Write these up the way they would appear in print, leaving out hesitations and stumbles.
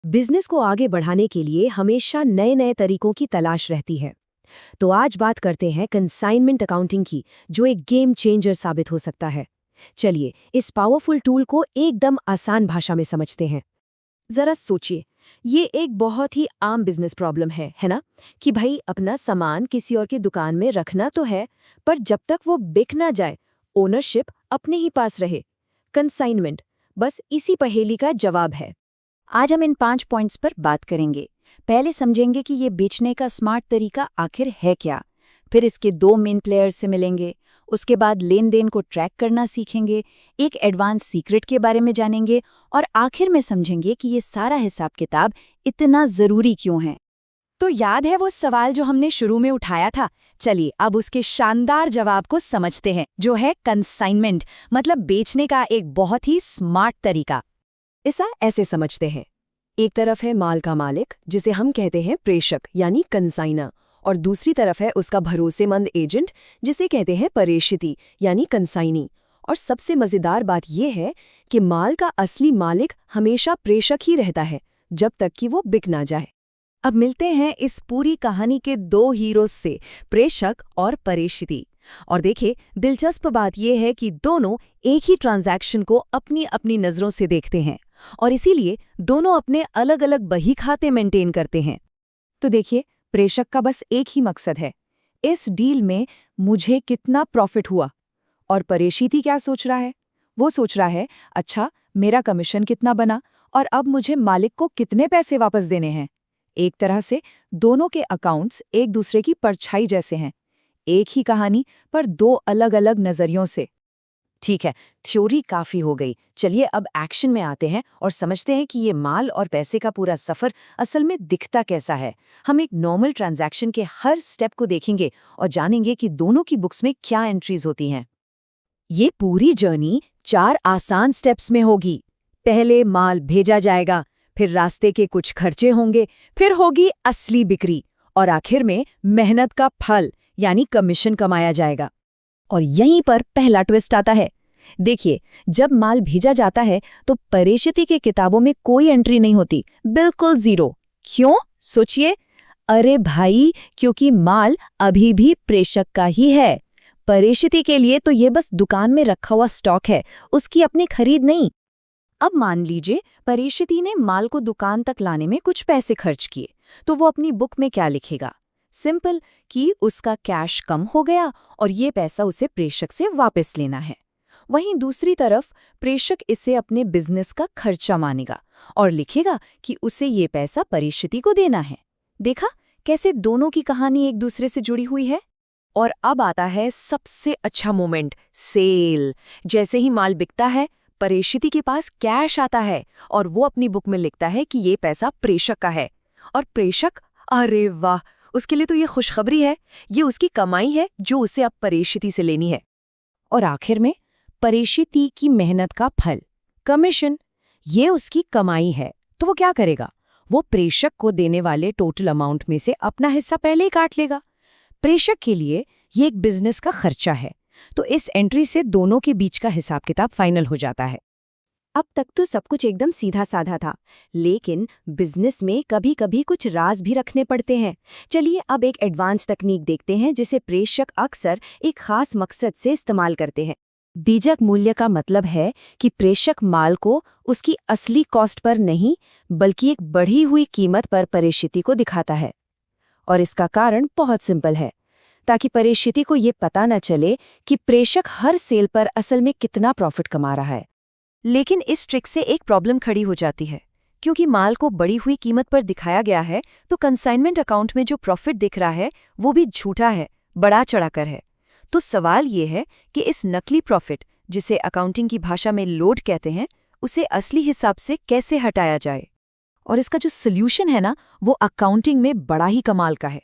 Business को आगे बढ़ाने के लिए हमेशा नए नए तरीकों की तलाश रहती है। तो आज बात करते हैं कंसाइनमेंट अकाउंटिंग की, जो एक गेम चेंजर साबित हो सकता है। चलिए इस पावरफुल टूल को एकदम आसान भाषा में समझते हैं। जरा सोचिए, ये एक बहुत ही आम बिजनेस प्रॉब्लम है ना? कि भाई अपना सामान किसी और की दुकान में रखना तो है, पर जब तक वो बिक ना जाए, ओनरशिप अपने ही पास रहे। कंसाइनमेंट बस इसी पहेली का जवाब है। आज हम इन 5 पॉइंट्स पर बात करेंगे। पहले समझेंगे कि ये बेचने का स्मार्ट तरीका आखिर है क्या। फिर इसके 2 मेन प्लेयर्स से मिलेंगे। उसके बाद लेन देन को ट्रैक करना सीखेंगे, एक एडवांस सीक्रेट के बारे में जानेंगे और आखिर में समझेंगे कि ये सारा हिसाब किताब इतना ज़रूरी क्यों है। तो याद है वो सवाल जो हमने शुरू में उठाया था? चलिए अब उसके शानदार जवाब को समझते हैं, जो है कंसाइनमेंट, मतलब बेचने का एक बहुत ही स्मार्ट तरीका। इसे ऐसे समझते हैं, एक तरफ है माल का मालिक, जिसे हम कहते हैं प्रेषक यानी कंसाइनर, और दूसरी तरफ है उसका भरोसेमंद एजेंट, जिसे कहते हैं परेषिती यानी कंसाइनी। और सबसे मजेदार बात यह है कि माल का असली मालिक हमेशा प्रेषक ही रहता है, जब तक कि वो बिक ना जाए। अब मिलते हैं इस पूरी कहानी के 2 हीरोज से, प्रेषक और परेषिती। और देखिए, दिलचस्प बात यह है कि दोनों एक ही ट्रांजैक्शन को अपनी अपनी नज़रों से देखते हैं, और इसीलिए दोनों अपने अलग अलग बही खाते मेंटेन करते हैं। तो देखिए, प्रेषक का बस एक ही मकसद है, इस डील में मुझे कितना प्रॉफिट हुआ। और परेषिती क्या सोच रहा है? वो सोच रहा है, अच्छा मेरा कमीशन कितना बना और अब मुझे मालिक को कितने पैसे वापस देने हैं। एक तरह से दोनों के अकाउंट्स एक दूसरे की परछाई जैसे हैं, एक ही कहानी पर 2 अलग अलग नजरियों से। ठीक है, थ्योरी काफी हो गई। चलिए अब एक्शन में आते हैं और समझते हैं कि ये माल और पैसे का पूरा सफर असल में दिखता कैसा है। हम एक नॉर्मल ट्रांजैक्शन के हर स्टेप को देखेंगे और जानेंगे कि दोनों की बुक्स में क्या एंट्रीज होती हैं। ये पूरी जर्नी 4 आसान स्टेप्स में होगी। पहले माल भेजा जाएगा, फिर रास्ते के कुछ खर्चे होंगे, फिर होगी असली बिक्री, और आखिर में मेहनत का फल यानी कमीशन कमाया जाएगा। और यहीं पर पहला ट्विस्ट आता है। देखिए, जब माल भेजा जाता है तो परेषिती के किताबों में कोई एंट्री नहीं होती, बिल्कुल जीरो। क्यों? सोचिए। अरे भाई, क्योंकि माल अभी भी प्रेषक का ही है। परेषिती के लिए तो ये बस दुकान में रखा हुआ स्टॉक है, उसकी अपनी खरीद नहीं। अब मान लीजिए परेषिती ने माल को दुकान तक लाने में कुछ पैसे खर्च किए, तो वो अपनी बुक में क्या लिखेगा? सिंपल, कि उसका कैश कम हो गया और ये पैसा उसे प्रेषक से वापस लेना है। वहीं दूसरी तरफ प्रेषक इसे अपने बिजनेस का खर्चा मानेगा और लिखेगा कि उसे ये पैसा परेषिती को देना है। देखा कैसे दोनों की कहानी एक दूसरे से जुड़ी हुई है? और अब आता है सबसे अच्छा मोमेंट, सेल। जैसे ही माल बिकता है, परेषिती के पास कैश आता है और वो अपनी बुक में लिखता है कि ये पैसा प्रेषक का है। और प्रेषक, अरे वाह, उसके लिए तो ये खुशखबरी है, ये उसकी कमाई है जो उसे अब परेषिती से लेनी है। और आखिर में परेषिती की मेहनत का फल, कमीशन, ये उसकी कमाई है। तो वो क्या करेगा? वो प्रेषक को देने वाले टोटल अमाउंट में से अपना हिस्सा पहले ही काट लेगा। प्रेषक के लिए ये एक बिजनेस का खर्चा है, तो इस एंट्री से दोनों के बीच का हिसाब किताब फाइनल हो जाता है। अब तक तो सब कुछ एकदम सीधा साधा था, लेकिन बिजनेस में कभी कभी कुछ राज भी रखने पड़ते हैं। चलिए अब एक एडवांस तकनीक देखते हैं जिसे प्रेषक अक्सर एक खास मकसद से इस्तेमाल करते हैं। बीजक मूल्य का मतलब है कि प्रेषक माल को उसकी असली कॉस्ट पर नहीं, बल्कि एक बढ़ी हुई कीमत पर परेषिती को दिखाता है। और इसका कारण बहुत सिंपल है, ताकि परेषिती को ये पता न चले कि प्रेषक हर सेल पर असल में कितना प्रॉफिट कमा रहा है। लेकिन इस ट्रिक से एक प्रॉब्लम खड़ी हो जाती है, क्योंकि माल को बढ़ी हुई कीमत पर दिखाया गया है, तो कंसाइनमेंट अकाउंट में जो प्रॉफिट दिख रहा है वो भी झूठा है, बढ़ा चढ़ाकर है। तो सवाल ये है कि इस नकली प्रॉफिट, जिसे अकाउंटिंग की भाषा में लोड कहते हैं, उसे असली हिसाब से कैसे हटाया जाए? और इसका जो सल्यूशन है ना, वो अकाउंटिंग में बड़ा ही कमाल का है।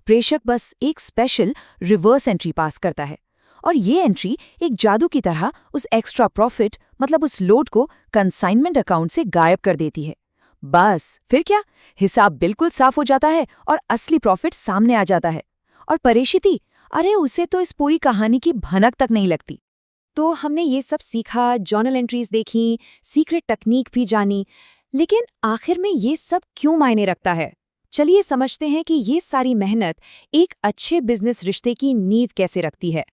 प्रेषक बस एक स्पेशल रिवर्स एंट्री पास करता है, और ये एंट्री एक जादू की तरह उस एक्स्ट्रा प्रॉफिट, मतलब उस लोड को कंसाइनमेंट अकाउंट से गायब कर देती है। बस फिर क्या, हिसाब बिल्कुल साफ हो जाता है और असली प्रॉफिट सामने आ जाता है। और परेषिती, अरे उसे तो इस पूरी कहानी की भनक तक नहीं लगती। तो हमने ये सब सीखा, जर्नल एंट्रीज देखी, सीक्रेट टेक्निक भी जानी, लेकिन आखिर में ये सब क्यों मायने रखता है? चलिए समझते हैं कि ये सारी मेहनत एक अच्छे बिजनेस रिश्ते की नींव कैसे रखती है।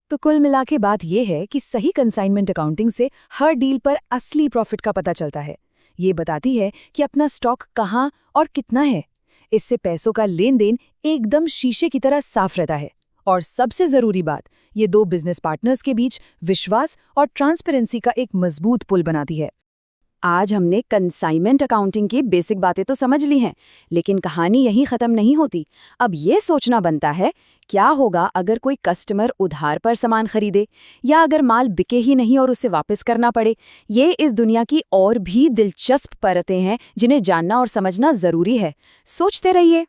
तो कुल मिला के बात यह है कि सही कंसाइनमेंट अकाउंटिंग से हर डील पर असली प्रॉफिट का पता चलता है। ये बताती है कि अपना स्टॉक कहाँ और कितना है। इससे पैसों का लेन देन एकदम शीशे की तरह साफ रहता है। और सबसे जरूरी बात, ये दो बिजनेस पार्टनर्स के बीच विश्वास और ट्रांसपेरेंसी का एक मजबूत पुल बनाती है। आज हमने कंसाइनमेंट अकाउंटिंग की बेसिक बातें तो समझ ली हैं, लेकिन कहानी यहीं ख़त्म नहीं होती। अब ये सोचना बनता है, क्या होगा अगर कोई कस्टमर उधार पर सामान खरीदे, या अगर माल बिके ही नहीं और उसे वापस करना पड़े। ये इस दुनिया की और भी दिलचस्प परतें हैं जिन्हें जानना और समझना ज़रूरी है। सोचते रहिए।